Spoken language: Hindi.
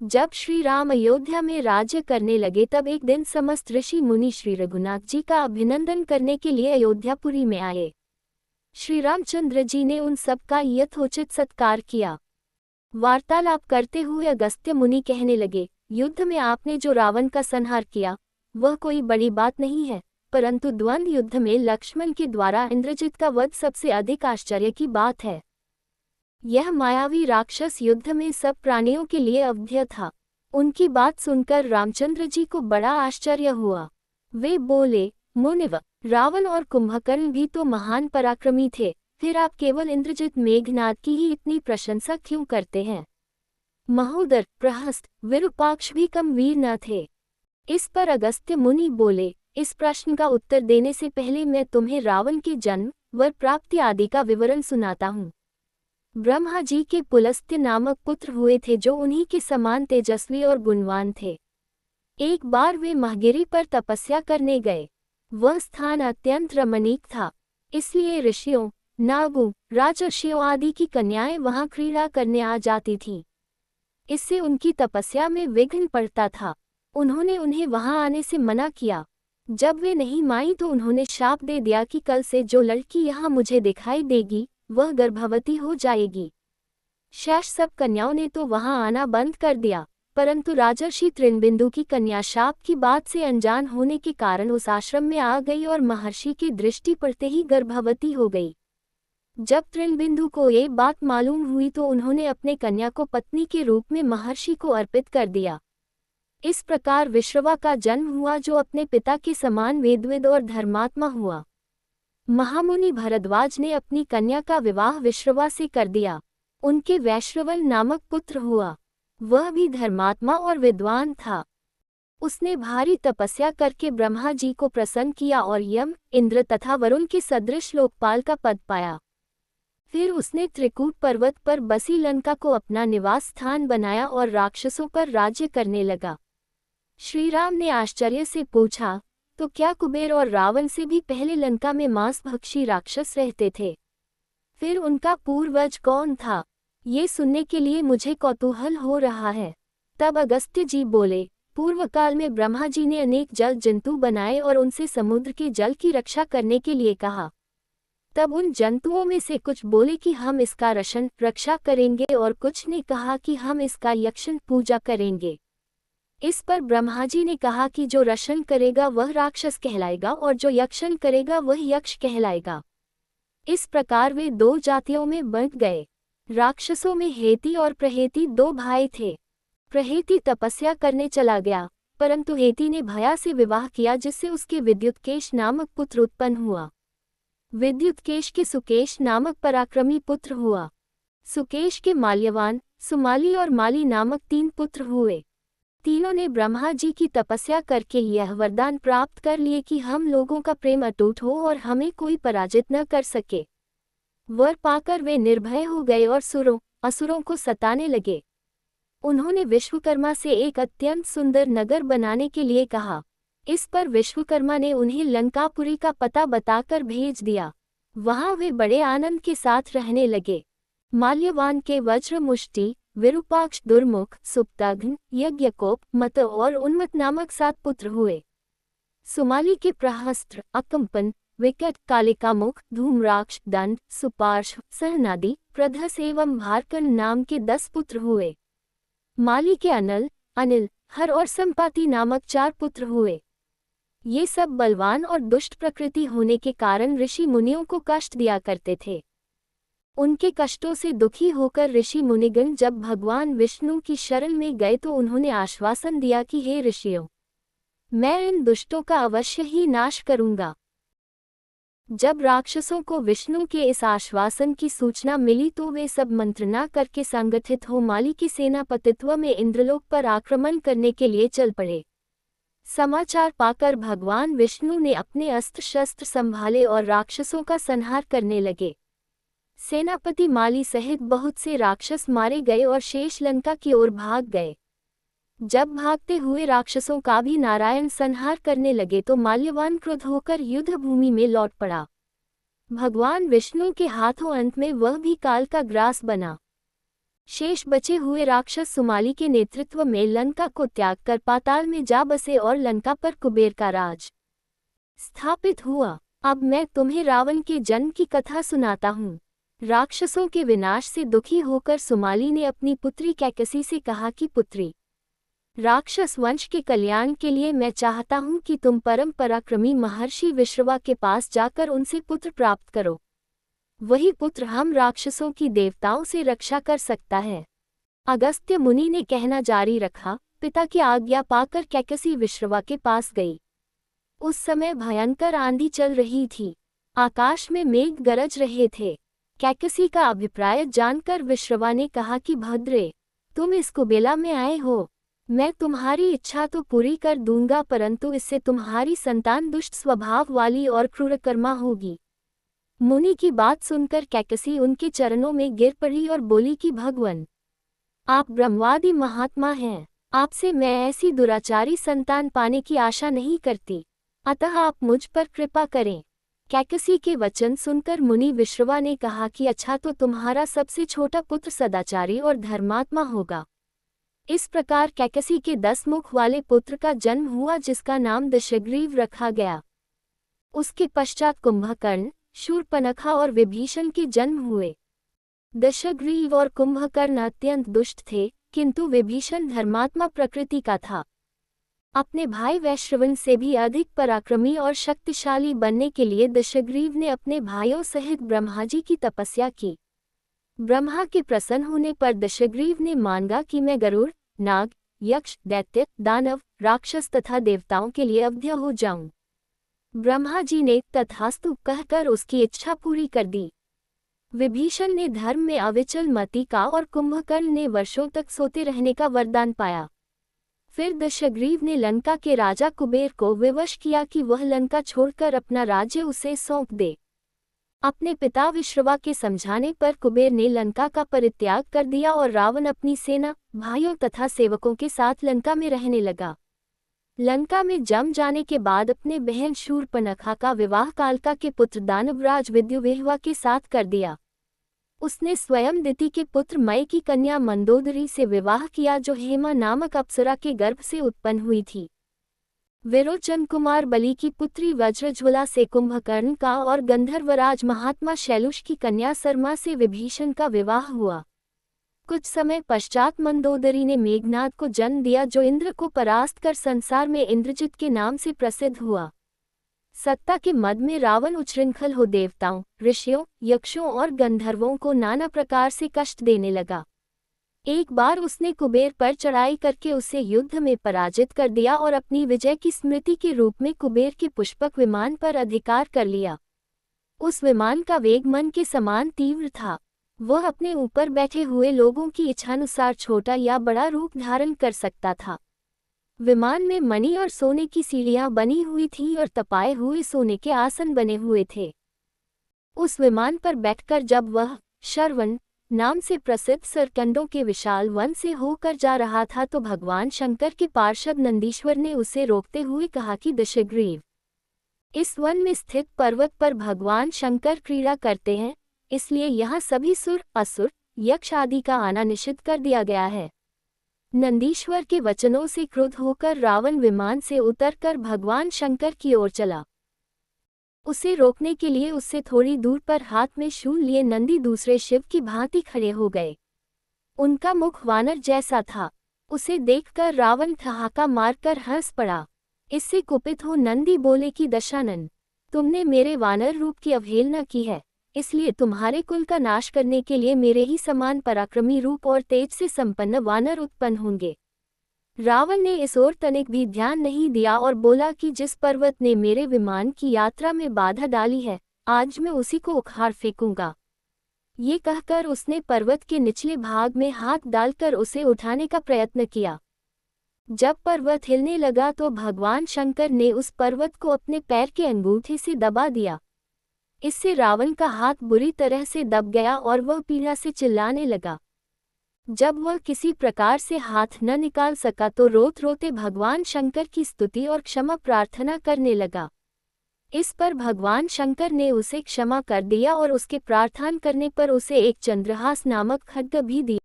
जब श्री राम अयोध्या में राज्य करने लगे तब एक दिन समस्त ऋषि मुनि श्री रघुनाथ जी का अभिनंदन करने के लिए अयोध्यापुरी में आए। श्री रामचंद्र जी ने उन सब का यथोचित सत्कार किया। वार्तालाप करते हुए अगस्त्य मुनि कहने लगे, युद्ध में आपने जो रावण का संहार किया वह कोई बड़ी बात नहीं है, परंतु द्वंद्व युद्ध में लक्ष्मण के द्वारा इंद्रजित का वध सबसे अधिक आश्चर्य की बात है। यह मायावी राक्षस युद्ध में सब प्राणियों के लिए अवध्य था। उनकी बात सुनकर रामचंद्र जी को बड़ा आश्चर्य हुआ। वे बोले, मुनिव, रावण और कुंभकर्ण भी तो महान पराक्रमी थे, फिर आप केवल इंद्रजित मेघनाद की ही इतनी प्रशंसा क्यों करते हैं? महोदर, प्रहस्त, विरूपाक्ष भी कम वीर न थे। इस पर अगस्त्य मुनि बोले, इस प्रश्न का उत्तर देने से पहले मैं तुम्हें रावण के जन्म, वर प्राप्ति आदि का विवरण सुनाता हूँ। ब्रह्मा जी के पुलस्त्य नामक पुत्र हुए थे जो उन्हीं के समान तेजस्वी और गुणवान थे। एक बार वे महगिरी पर तपस्या करने गए। वह स्थान अत्यंत रमणीक था, इसलिए ऋषियों, नागों, राजर्षियों आदि की कन्याएं वहां क्रीड़ा करने आ जाती थीं। इससे उनकी तपस्या में विघ्न पड़ता था। उन्होंने उन्हें वहां आने से मना किया। जब वे नहीं मानी तो उन्होंने शाप दे दिया कि कल से जो लड़की यहाँ मुझे दिखाई देगी वह गर्भवती हो जाएगी। शेष सब कन्याओं ने तो वहां आना बंद कर दिया, परंतु राजर्षि तृणबिंदु की कन्या शाप की बात से अनजान होने के कारण उस आश्रम में आ गई और महर्षि की दृष्टि पड़ते ही गर्भवती हो गई। जब तृणबिंदु को ये बात मालूम हुई तो उन्होंने अपने कन्या को पत्नी के रूप में महर्षि को अर्पित कर दिया। इस प्रकार विश्रवा का जन्म हुआ जो अपने पिता के समान वेदविद और धर्मात्मा हुआ। महामुनि भरद्वाज ने अपनी कन्या का विवाह विश्रवा से कर दिया। उनके वैश्रवण नामक पुत्र हुआ। वह भी धर्मात्मा और विद्वान था। उसने भारी तपस्या करके ब्रह्मा जी को प्रसन्न किया और यम, इंद्र तथा वरुण के सदृश लोकपाल का पद पाया। फिर उसने त्रिकूट पर्वत पर बसी लंका को अपना निवास स्थान बनाया और राक्षसों पर राज्य करने लगा। श्री राम ने आश्चर्य से पूछा, तो क्या कुबेर और रावण से भी पहले लंका में मांसभक्षी राक्षस रहते थे? फिर उनका पूर्वज कौन था? ये सुनने के लिए मुझे कौतूहल हो रहा है। तब अगस्त्य जी बोले, पूर्व काल में ब्रह्मा जी ने अनेक जल जंतु बनाए और उनसे समुद्र के जल की रक्षा करने के लिए कहा। तब उन जंतुओं में से कुछ बोले कि हम इसका रक्षा करेंगे और कुछ ने कहा कि हम इसका यक्षण पूजा करेंगे। इस पर ब्रह्मा जी ने कहा कि जो रक्षण करेगा वह राक्षस कहलाएगा और जो यक्षण करेगा वह यक्ष कहलाएगा। इस प्रकार वे दो जातियों में बंट गए। राक्षसों में हेति और प्रहेति दो भाई थे। प्रहेति तपस्या करने चला गया, परंतु हेति ने भया से विवाह किया जिससे उसके विद्युतकेश नामक पुत्र उत्पन्न हुआ। विद्युतकेश के सुकेश नामक पराक्रमी पुत्र हुआ। सुकेश के माल्यवान, सुमाली और माली नामक 3 पुत्र हुए। तीनों ने ब्रह्मा जी की तपस्या करके यह वरदान प्राप्त कर लिए कि हम लोगों का प्रेम अटूट हो और हमें कोई पराजित न कर सके। वर पाकर वे निर्भय हो गए और असुरों को सताने लगे। उन्होंने विश्वकर्मा से एक अत्यंत सुंदर नगर बनाने के लिए कहा। इस पर विश्वकर्मा ने उन्हें लंकापुरी का पता बताकर भेज दिया। वहां वे बड़े आनंद के साथ रहने लगे। माल्यवान के वज्र मुष्टि, विरूपाक्ष, दुर्मुख, सुप्ताघ्न, यज्ञकोप, मत और उन्मत नामक 7 पुत्र हुए। सुमाली के प्रहस्त्र, अकंपन, विकट, कालिकामुख, धूम्राक्ष, दंड, सुपार्श, सहनादि, प्रधस एवं भारकन नाम के 10 पुत्र हुए। माली के अनल, अनिल, हर और संपाति नामक 4 पुत्र हुए। ये सब बलवान और दुष्ट प्रकृति होने के कारण ऋषि मुनियों को कष्ट दिया करते थे। उनके कष्टों से दुखी होकर ऋषि मुनिगण जब भगवान विष्णु की शरण में गए तो उन्होंने आश्वासन दिया कि हे ऋषियों, मैं इन दुष्टों का अवश्य ही नाश करूंगा। जब राक्षसों को विष्णु के इस आश्वासन की सूचना मिली तो वे सब मंत्रणा करके संगठित हो माली की सेनापतित्व में इंद्रलोक पर आक्रमण करने के लिए चल पड़े। समाचार पाकर भगवान विष्णु ने अपने अस्त्र शस्त्र संभाले और राक्षसों का संहार करने लगे। सेनापति माली सहित बहुत से राक्षस मारे गए और शेष लंका की ओर भाग गए। जब भागते हुए राक्षसों का भी नारायण संहार करने लगे तो माल्यवान क्रुद्ध होकर युद्ध भूमि में लौट पड़ा। भगवान विष्णु के हाथों अंत में वह भी काल का ग्रास बना। शेष बचे हुए राक्षस सुमाली के नेतृत्व में लंका को त्याग कर पाताल में जा बसे और लंका पर कुबेर का राज स्थापित हुआ। अब मैं तुम्हें रावण के जन्म की कथा सुनाता हूँ। राक्षसों के विनाश से दुखी होकर सुमाली ने अपनी पुत्री कैकसी से कहा कि पुत्री, राक्षस वंश के कल्याण के लिए मैं चाहता हूँ कि तुम परम पराक्रमी महर्षि विश्रवा के पास जाकर उनसे पुत्र प्राप्त करो। वही पुत्र हम राक्षसों की देवताओं से रक्षा कर सकता है। अगस्त्य मुनि ने कहना जारी रखा। पिता की आज्ञा पाकर कैकसी विश्रवा के पास गई। उस समय भयंकर आंधी चल रही थी। आकाश में मेघ गरज रहे थे। कैकसी का अभिप्राय जानकर विश्रवा ने कहा कि भद्रे, तुम इस कुबेला में आए हो। मैं तुम्हारी इच्छा तो पूरी कर दूंगा, परंतु इससे तुम्हारी संतान दुष्ट स्वभाव वाली और क्रूरकर्मा होगी। मुनि की बात सुनकर कैकसी उनके चरणों में गिर पड़ी और बोली कि भगवान, आप ब्रह्मवादी महात्मा हैं। आपसे मैं ऐसी दुराचारी संतान पाने की आशा नहीं करती, अतः आप मुझ पर कृपा करें। कैकसी के वचन सुनकर मुनि विश्रवा ने कहा कि अच्छा, तो तुम्हारा सबसे छोटा पुत्र सदाचारी और धर्मात्मा होगा। इस प्रकार कैकसी के 10 मुख वाले पुत्र का जन्म हुआ, जिसका नाम दशग्रीव रखा गया। उसके पश्चात कुंभकर्ण, शूर्पणखा और विभीषण के जन्म हुए। दशग्रीव और कुंभकर्ण अत्यंत दुष्ट थे, किंतु विभीषण धर्मात्मा प्रकृति का था। अपने भाई वैश्रवण से भी अधिक पराक्रमी और शक्तिशाली बनने के लिए दशग्रीव ने अपने भाइयों सहित ब्रह्माजी की तपस्या की। ब्रह्मा के प्रसन्न होने पर दशग्रीव ने मांगा कि मैं गरुड़, नाग, यक्ष, दैत्य, दानव, राक्षस तथा देवताओं के लिए अवध्य हो जाऊं। ब्रह्मा जी ने तथास्तु कहकर उसकी इच्छा पूरी कर दी। विभीषण ने धर्म में अविचल मति का और कुंभकर्ण ने वर्षों तक सोते रहने का वरदान पाया। फिर दशग्रीव ने लंका के राजा कुबेर को विवश किया कि वह लंका छोड़कर अपना राज्य उसे सौंप दे। अपने पिता विश्रवा के समझाने पर कुबेर ने लंका का परित्याग कर दिया और रावण अपनी सेना, भाइयों तथा सेवकों के साथ लंका में रहने लगा। लंका में जम जाने के बाद अपने बहन शूर्पणखा का विवाह कालका के पुत्र दानवराज विद्युवेहवा के साथ कर दिया। उसने स्वयं दिति के पुत्र मय की कन्या मंदोदरी से विवाह किया, जो हेमा नामक अप्सरा के गर्भ से उत्पन्न हुई थी। विरोचन कुमार बलि की पुत्री वज्रज्वला से कुंभकर्ण का और गंधर्वराज महात्मा शैलुष की कन्या सरमा से विभीषण का विवाह हुआ। कुछ समय पश्चात मंदोदरी ने मेघनाद को जन्म दिया, जो इंद्र को परास्त कर संसार में इंद्रजित के नाम से प्रसिद्ध हुआ। सत्ता के मद में रावण उच्छृंखल हो देवताओं, ऋषियों, यक्षों और गंधर्वों को नाना प्रकार से कष्ट देने लगा। एक बार उसने कुबेर पर चढ़ाई करके उसे युद्ध में पराजित कर दिया और अपनी विजय की स्मृति के रूप में कुबेर के पुष्पक विमान पर अधिकार कर लिया। उस विमान का वेग मन के समान तीव्र था। वह अपने ऊपर बैठे हुए लोगों की इच्छानुसार छोटा या बड़ा रूप धारण कर सकता था। विमान में मणि और सोने की सीढ़ियां बनी हुई थीं और तपाए हुए सोने के आसन बने हुए थे। उस विमान पर बैठकर जब वह शरवण नाम से प्रसिद्ध सरकंडों के विशाल वन से होकर जा रहा था, तो भगवान शंकर के पार्षद नंदीश्वर ने उसे रोकते हुए कहा कि दशग्रीव, इस वन में स्थित पर्वत पर भगवान शंकर क्रीड़ा करते हैं, इसलिए यहाँ सभी सुर, असुर, यक्ष आदि का आना निषिद्ध कर दिया गया है। नंदीश्वर के वचनों से क्रुद्ध होकर रावण विमान से उतरकर भगवान शंकर की ओर चला। उसे रोकने के लिए उससे थोड़ी दूर पर हाथ में शूल लिए नंदी दूसरे शिव की भांति खड़े हो गए। उनका मुख वानर जैसा था। उसे देखकर रावण ठहाका मारकर हंस पड़ा। इससे कुपित हो नंदी बोले कि दशानन, तुमने मेरे वानर रूप की अवहेलना की है, इसलिए तुम्हारे कुल का नाश करने के लिए मेरे ही समान पराक्रमी रूप और तेज से संपन्न वानर उत्पन्न होंगे। रावण ने इस ओर तनिक भी ध्यान नहीं दिया और बोला कि जिस पर्वत ने मेरे विमान की यात्रा में बाधा डाली है, आज मैं उसी को उखाड़ फेंकूंगा। ये कहकर उसने पर्वत के निचले भाग में हाथ डालकर उसे उठाने का प्रयत्न किया। जब पर्वत हिलने लगा तो भगवान शंकर ने उस पर्वत को अपने पैर के अंगूठे से दबा दिया। इससे रावण का हाथ बुरी तरह से दब गया और वह पीड़ा से चिल्लाने लगा। जब वह किसी प्रकार से हाथ न निकाल सका तो रोते रोते भगवान शंकर की स्तुति और क्षमा प्रार्थना करने लगा। इस पर भगवान शंकर ने उसे क्षमा कर दिया और उसके प्रार्थना करने पर उसे एक चंद्रहास नामक खड्ग भी दिया।